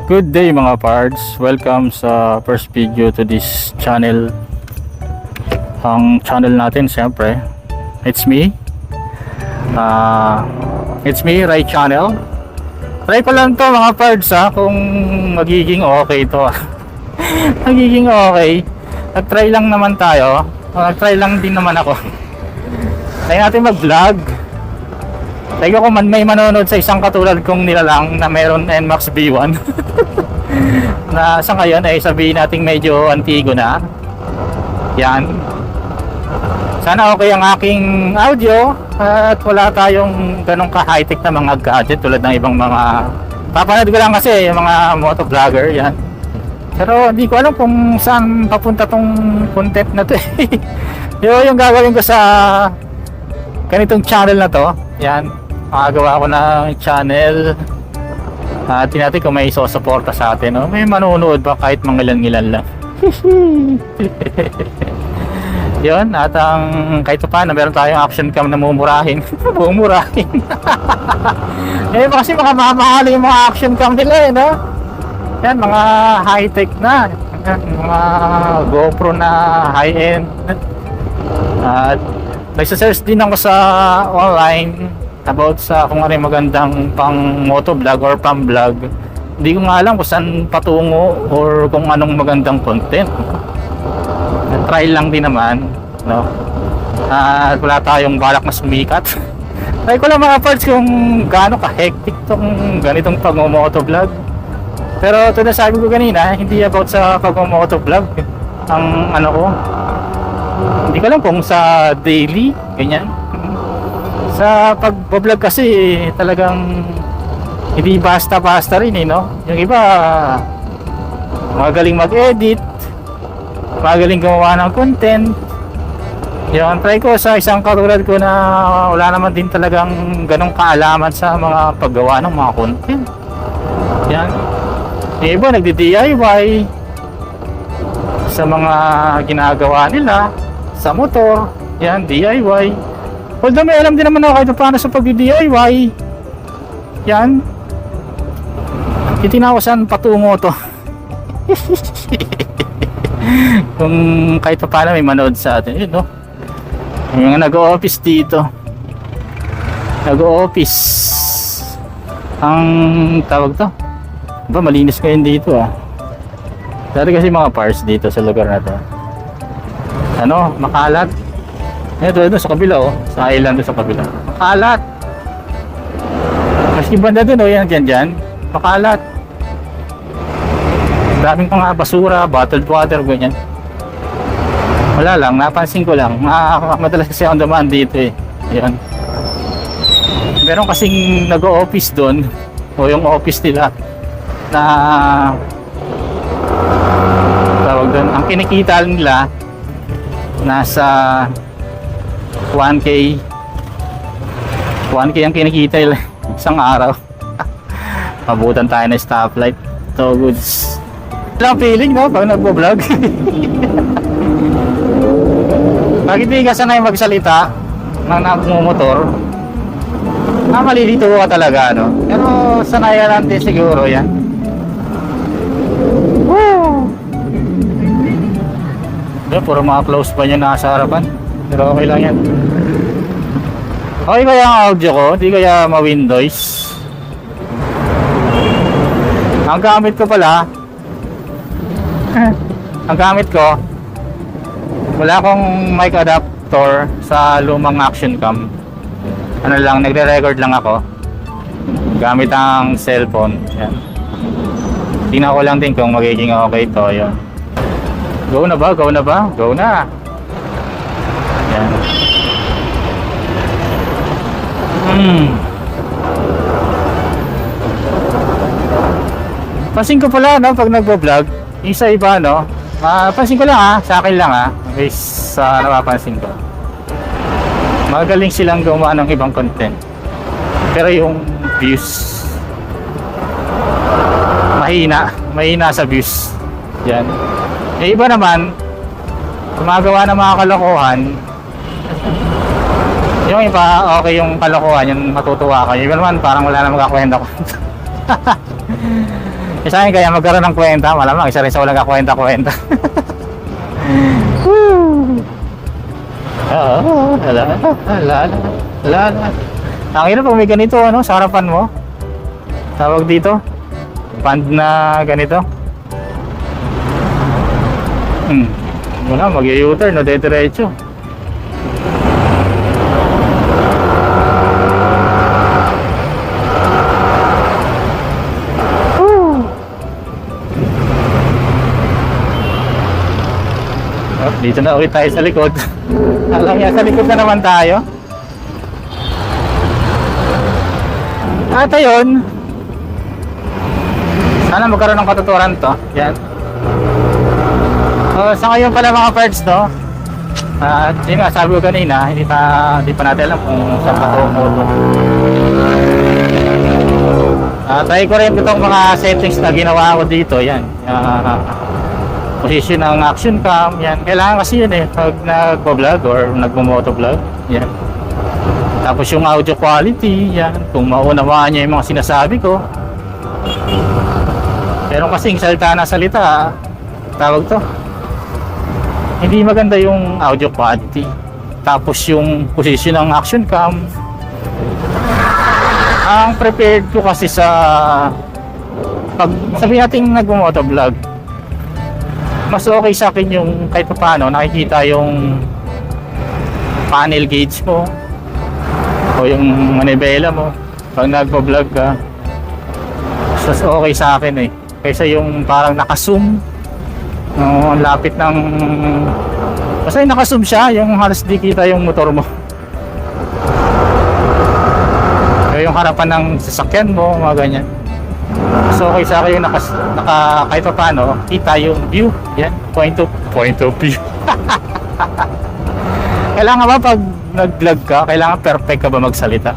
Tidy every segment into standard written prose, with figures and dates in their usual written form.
Good day mga pards, welcome sa first video to this channel. Ang channel natin siyempre, it's me, Rai Channel. Try ko lang to mga pards kung magiging okay to. Magiging okay. Nag-try lang naman tayo, nag-try lang din naman ako. Try natin mag-vlog. Try ko kung may manonood sa isang katulad kong nilalang na meron NMAX B1 na sa ngayon ay sabihin natin medyo antigo na. Yan. Sana okay ang aking audio at wala tayong ganong ka-high-tech na mga gadget tulad ng ibang mga papanood ko lang kasi yung mga motovlogger yan. Pero hindi ko alam kung saan papunta tong content na to. yung gagawin ko sa ganitong channel na to. Yan. Makagawa ko ng channel. Tingnan natin kung may susuporta sa atin. No? May manonood ba kahit mangilan-ngilan lang. Yun. At ang kahit pa na meron tayong action cam na mumurahin. Mumurahin. Kasi mga mamahal yung mga action cam nila no? Yan. Mga high-tech na. Yan, mga GoPro na high-end. At nagsasearch din ako sa online about sa kung ano yung magandang pang motovlog or pang vlog. Hindi ko nga alam kung saan patungo or kung anong magandang content. Try lang din naman, no? At wala tayong balak na sumikat. Try ko lang mga parts kung gaano ka-hectic tong ganitong pag-motovlog. Pero ito na sabi ko kanina, hindi about sa pag-motovlog. Ang ano ko, hindi ko alam kung sa daily, ganyan. Sa pag-vlog kasi talagang hindi basta-basta rin no? Yung iba magaling mag-edit, magaling gumawa ng content. Yung try ko sa isang katulad ko na wala naman din talagang ganong kaalaman sa mga paggawa ng mga content. Yan. Yung iba nagdi-DIY sa mga ginagawa nila sa motor. Yan, DIY. Although may alam din naman ako kahit paano sa pag-DIY. Yan. Titignan ko saan patungo to. Kung kahit paano may manood sa atin. Yun, no? Yung nag-o-office dito. Nag-o-office. Ang tawag to. Ba, malinis ngayon dito Dati kasi mga parts dito sa lugar na to. Ano, makalat. Ito sa kabila sa island sa kabila. Makalat. Maski banda dun yan dyan. Makalat. Daming pang basura, bottled water, ganyan. Wala lang, napansin ko lang. Madalas kasi ang damaan dito Yan. Meron kasing nag-o-office doon o yung office nila na tawag doon. Ang kinikita nila nasa 1K ang kinikita isang araw. Mabutan tayo ng stoplight. So goods. Walang feeling no pag nagbo-vlog. Bakit di ka sanay magsalita ng nagmumotor? Malilito ka talaga no. Pero sanayan natin siguro yan. Woo! Puro mga close pa niya nasa harapan. Pero okay lang yan. Okay kaya ang audio ko? Hindi kaya ma-Windows? Ang gamit ko pala ang gamit ko wala akong mic adapter sa lumang action cam. Ano lang, nagre-record lang ako gamit ang cellphone. Yan. Tingnan ko lang din kung magiging okay to. Yan. Go na ba? Go na ba? Go na! Yan. Pansin ko pala pag nagbo-vlog yung sa iba pansin ko lang sa akin lang guys, sa napapansin ko magaling silang gumawa ng ibang content pero yung views mahina sa views. Yan. Yung iba naman gumagawa ng mga kalokohan. Yung iba okay yung kalokohan, yung matutuwa ka. Yung iba naman parang wala na magkakwenta ko. Sa akin kaya magkaroon ng kwenta, malamang isa rin sa walang kakwenta-kwenta. Oo, wala. Ang ina pag may ganito, ano, sa harapan mo. Tawag dito. Band na ganito. Wala, mag-u-turn, no, diretso. Dito na ulit tayo sa likod. Alam niya, sa likod na naman tayo. At ayun, sana magkaroon ng katuturan to. Yan. Sa ngayon pala mga parts, no? At yun nga, sabi ko kanina, hindi pa natin alam kung saan patungo to. Try ko rin itong mga settings na ginawa ko dito. Yan. Position ng action cam, yan. Kailangan kasi yun pag nagpo-vlog or nagmo-motovlog, yan. Tapos yung audio quality, yan. Kung maunawaan niya yung mga sinasabi ko. Pero kasing salita na salita, tawag to, hindi maganda yung audio quality. Tapos yung position ng action cam, ang prepared ko kasi sa pag sabihin natin nagmo-motovlog, mas okay sa akin yung kahit paano nakikita yung panel gauge mo o yung manibela mo pag nagpo-vlog ka. Mas okay sa akin kaysa yung parang naka-zoom, no, ang lapit ng basta yung naka-zoom siya, yung halos di kita yung motor mo o yung harapan ng sasakyan mo, mga ganyan. So okay sa akin yung naka kahit pa paano kita yung view, yan, point of view. Kailangan ba pag nag-vlog ka, kailangan perfect ka ba magsalita?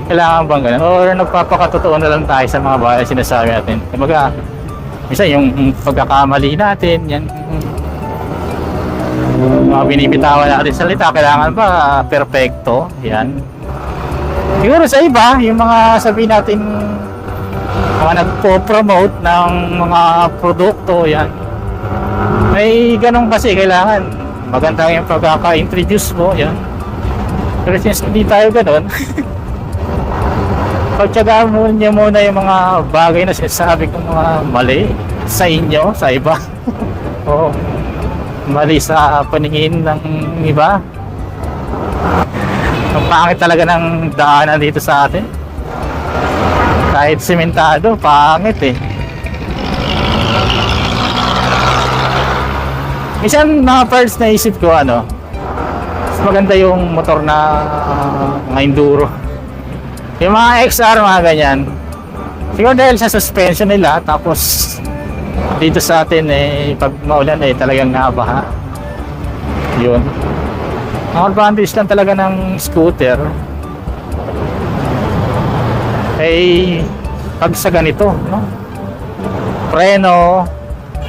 Kailangan bang ganun? Or nagpapakatotoo na lang tayo sa mga bagay sinasabi natin? Kumbaga, minsan yung pagkakamali natin, yan, mga binibitawan natin salita, kailangan ba perfecto? Yan. Siguro sa iba, yung mga sabihin natin, mga nagpo-promote ng mga produkto, yan, may ganun kasi kailangan maganda yung pagkaka-introduce mo, yan. Pero since hindi tayo ganun, pagtsagaan mo niya muna yung mga bagay na sinasabi kong mga mali sa inyo, sa iba. O mali sa paningin ng iba. Ang pangit talaga ng daanan dito sa atin. Kahit sementado, pangit Minsan mga parts na isip ko, mas maganda yung motor na mga enduro. Yung mga XR, mga ganyan. Siguro dahil sa suspension nila, tapos dito sa atin pag maulan talagang nabaha. Yun. Ang advantage lang talaga ng scooter pag sa ganito, no? Preno,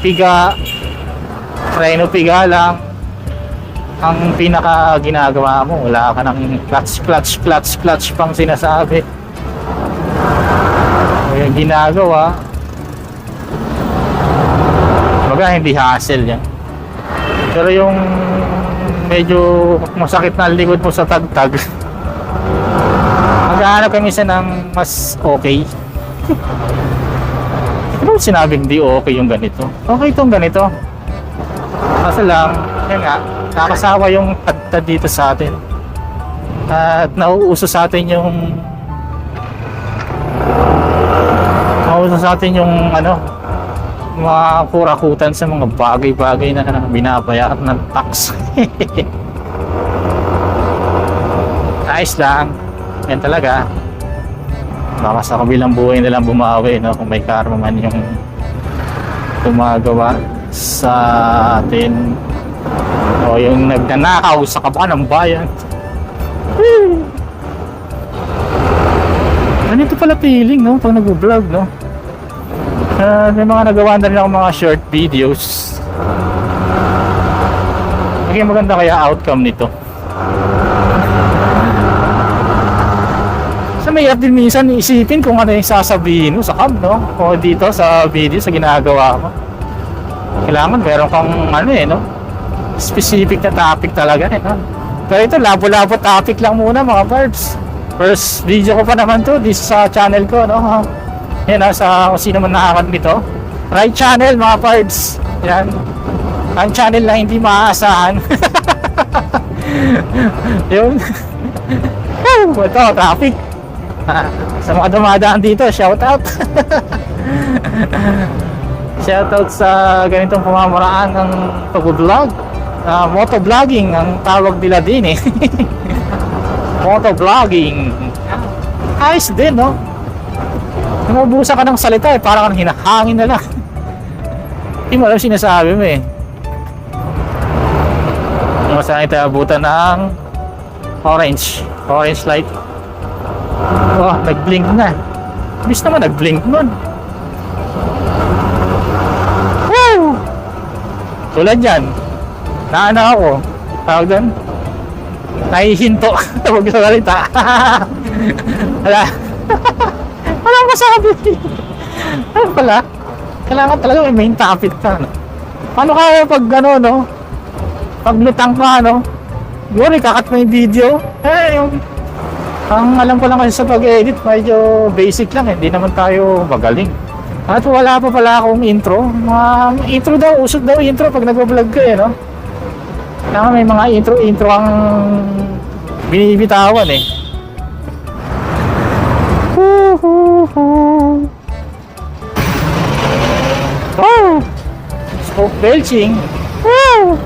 piga lang ang pinaka ginagawa mo. Wala ka ng clutch pang sinasabi o yung ginagawa. Baga hindi hassle yan. Pero yung medyo masakit na likod mo sa tagtag, maghahanap kami isa ng mas okay. Ano sinabing di okay yung ganito? Okay itong ganito. Kasi lang, yan nga, nakasawa yung tagtad dito sa atin. At nauuso sa atin yung mga kurakutan sa mga bagay-bagay na binabayaran ng tax. Ayos lang. Yan talaga. Baka sa kabilang buhay nilang bumawi, no? Kung may karma man yung gumagawa sa atin o yung nagnanakaw sa kabukan ng bayan. Ganito pala feeling, no? Pag nag-vlog, no? May mga nagawa na rin ako mga short videos. Maging maganda kaya outcome nito. So may din minsan isipin kung ano yung sasabihin mo sa cam, no? O dito sa video, sa ginagawa mo. Kailangan meron kang ano no? Specific na topic talaga no? Pero ito, labo-labo topic lang muna mga parts. First video ko pa naman to, this sa channel ko, no? Yan sa kung sino man nakakad nito. Right channel mga parts. Yan. Ang channel na hindi maaasahan. Yun. Ito, traffic. Sa mga dumadaan dito, shout out. Shout out sa ganitong pamamaraan ng pag-vlog. Motovlogging ang tawag nila din eh. Motovlogging. Ayos din, no? Nabubusa ka ng salita eh, parang hinahangin na lang. Hindi mo alam sinasabi mo eh. Saan tayo abutan ng orange light. Oh, nag-blink na. Bis naman nag-blink nun. Woo! Tulad yan. Naano ako. Tawag doon. Nahihinto. Huwag sa salita. Wala. Walang masabi. Ano pala? Kailangan talaga may main topic ka. No? Paano kaya pag ano, no? Paglutang ka, no? Yun, ikakat mo yung video. Ang alam ko lang kasi sa pag-edit, medyo basic lang eh. Hindi naman tayo magaling. At wala pa pala akong intro. Intro daw, usog daw intro pag nag-vlog ka eh, no? Kaya may mga intro ang binibitawan eh. Oh! Smoke belching. Woo!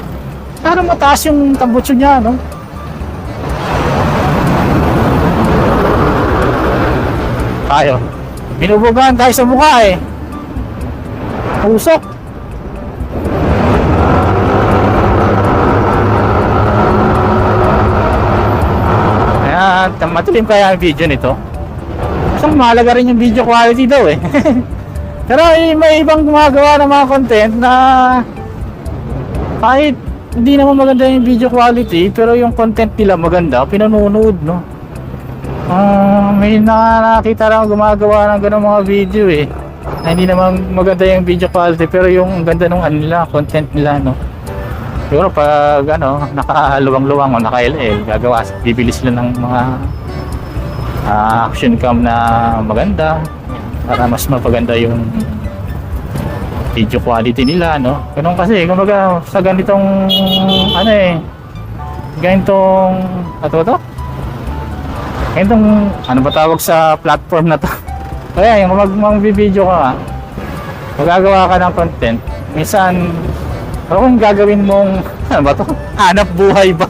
Parang mataas yung tambutso niya, no? Tayo. Binubugaan tayo sa mukha eh. Usok. Ayan, matulim kaya ang video nito. Isang mahalaga rin yung video quality daw eh. Pero may ibang gumagawa ng mga content na kahit hindi naman maganda yung video quality pero yung content nila maganda, pinanonood, no? May nakakita lang gumagawa ng ganung mga video eh na hindi naman maganda yung video quality pero yung ganda nung nila, content nila, no? Siguro pag ano, nakaluwang-luwang o naka-LL, gagawa, bibili sila ng mga action cam na maganda para mas mapaganda yung video quality nila, no? Ganun kasi, kumbaga sa ganitong ano eh, ganitong ganitong ano ba tawag sa platform na to? Kaya yung mag-video ka, magagawa ka ng content, minsan kung gagawin mong ano ba to? Hanap buhay ba?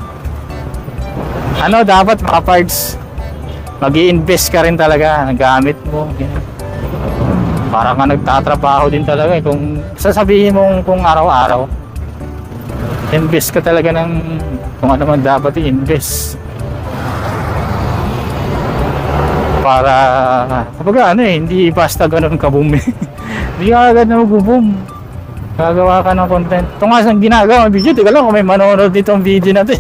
Ano, dapat maka-parts, mag-i-invest ka rin talaga ng gamit mo, ganyan. Parang ka nagtatrabaho din talaga eh. Kung sasabihin mong kung araw-araw, invest ka talaga ng kung ano man dapat i-invest. Para, kapag ano eh, hindi basta ganun ka-boom eh. Hindi ka agad na mag-boom. Gagawa ka ng content. Ito nga saan ginagawa ng video, tika lang kung may manonood ditong video natin.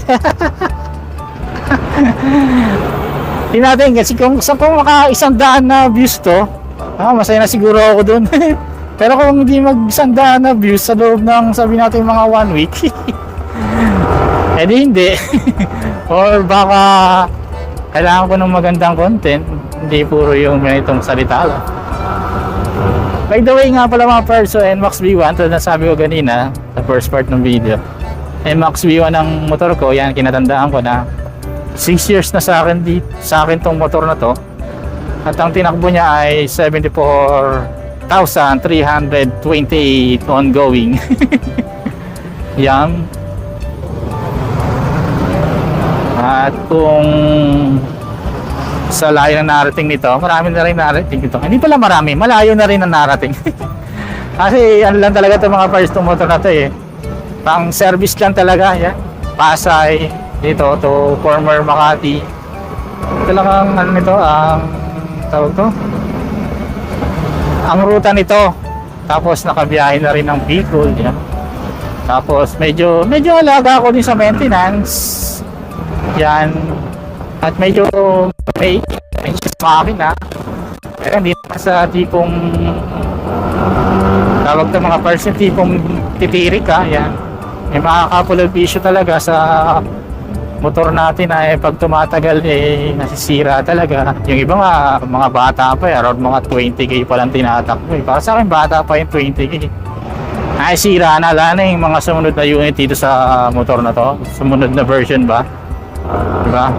Hindi natin kasi kung maka 100 na views to, masaya na siguro ako dun. Pero kung hindi mag-100 na views sa loob ng sabi natin mga 1 week, edi hindi. Or baka kailangan ko ng magandang content, hindi puro yung ganitong salita lang. By the way nga pala mga perso, NMAX V1, tulad na sabi ko kanina sa first part ng video, NMAX V1 ang motor ko, yan kinatandaan ko na 6 years na sa akin tong motor na to. At ang tinakbo niya ay 74,328 ongoing. Yan. At kung sa layo na narating nito, marami na rin narating ito. Hindi pala marami, malayo na rin na narating. Kasi ano lang talaga itong mga parts itong motor na to eh. Pang service lang talaga. Yan. Pasay, dito to former Makati. Ito lang ang ano nito, ang tawag to, ang ruta nito. Tapos nakabiyahe na rin ng Bicol, yan. Tapos medyo alaga ako din sa maintenance yan. At medyo may sa makina. Pero hindi pa sa tipong tawag ng mga parts yung tipong titirik ka. Yan. May mga couple of issue talaga sa motor natin na pag tumatagal nasisira talaga. Yung iba nga, mga bata pa around mga 20k pa lang tinatakbo. Para sa akin, bata pa yung 20k. Ay, sira na. Wala na yung mga sumunod na unit dito sa motor na to. Sumunod na version ba? Diba?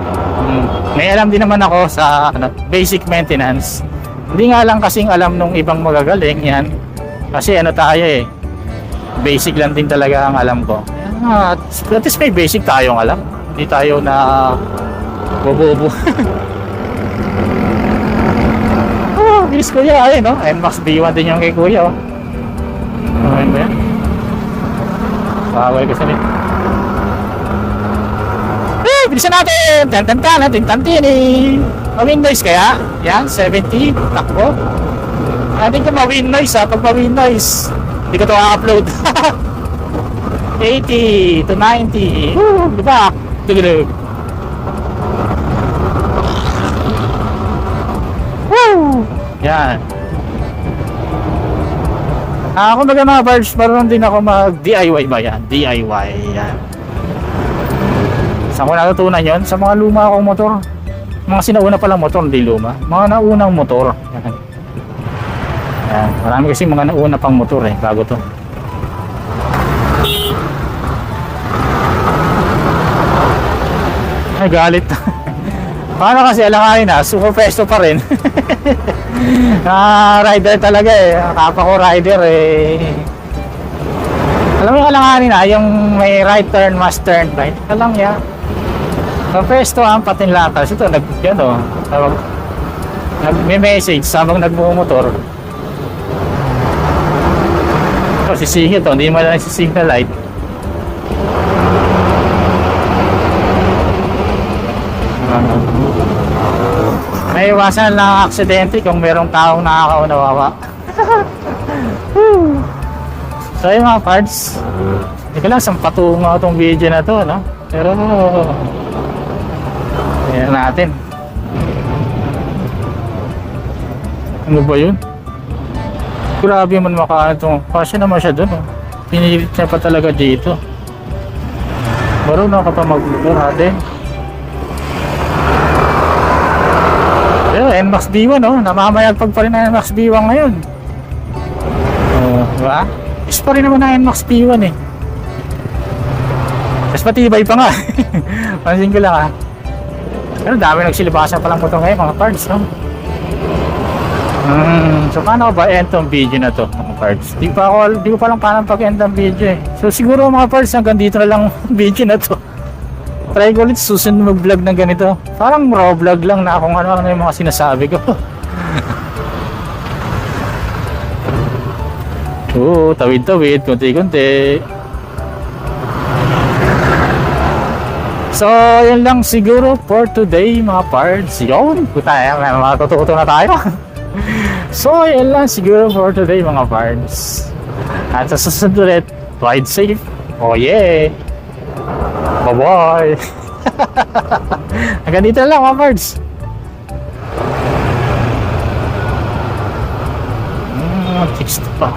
May alam din naman ako sa basic maintenance. Hindi nga lang kasing alam nung ibang magagaling yan. Kasi tayo basic lang din talaga ang alam ko. At least may basic tayong alam. Hindi tayo na bobo. Oh, bilis kuya. Ayun, no? NMAX B1 din yung kay kuya, oh. Okay ba yan? Bawal kasi nito. Bilisan natin! Tantantini! Ma-win noise kaya? Yan, 70. Takbo. Natin ka ma-win noise ha. Pag ma-win noise, hindi ko ito upload. 80 to 90. Diba? Dugdug. Yan. Kung baga mga birds, marunong din ako mag-DIY ba yan? DIY, yan. Saan ko natutunan yon? Sa mga luma akong motor. Mga sinauna palang motor, hindi luma. Mga naunang motor. Yan. Yan. Marami kasi mga nauna pang motor bago to. Ay, galit. Paano kasi alanganin super pesto pa rin. Rider talaga Kapa ko rider Alam mo yung alanganin yung may right turn, must turn right. Alam niya. Pesto ang patinlatas. Ito, nagme-message sabang nagmumotor. Ito, sisingil to. Hindi mo lang sisignal light. May iwasan lang aksidente kung merong taong nakakaunawawa. So yung mga parts, hindi ko lang saan patungo itong video na to, no? Pero ayan natin. Ano ba yun? Grabe man makaano itong kasi naman siya dun, pinilit niya pa talaga dito. Marunong ka pa mag-motor natin. Pero NMAX B1 namamayagpag pa rin ang NMAX B1 ngayon. Diba? Is pa rin naman ang NMAX B1 Mas matibay pa nga. Pansin ko lang Pero dami nagsilibasan palang motor ngayon mga parts, no? So paano ba end tong video na to mga parts? Di ko pa lang paano pag-end ang video So siguro mga parts hanggang dito na lang video na to. Try ko ulit susunod mag-vlog ng ganito. Parang raw vlog lang na kung ano yung mga sinasabi ko. Tawid-tawid, konti-konti. So, yun lang siguro for today mga parts. Yun, may matututo na tayo. So, yun lang siguro for today mga parts. At sa susunod ulit, ride safe. Oh yeah! Bye-bye! Hanggang dito lang mga birds. Text pa.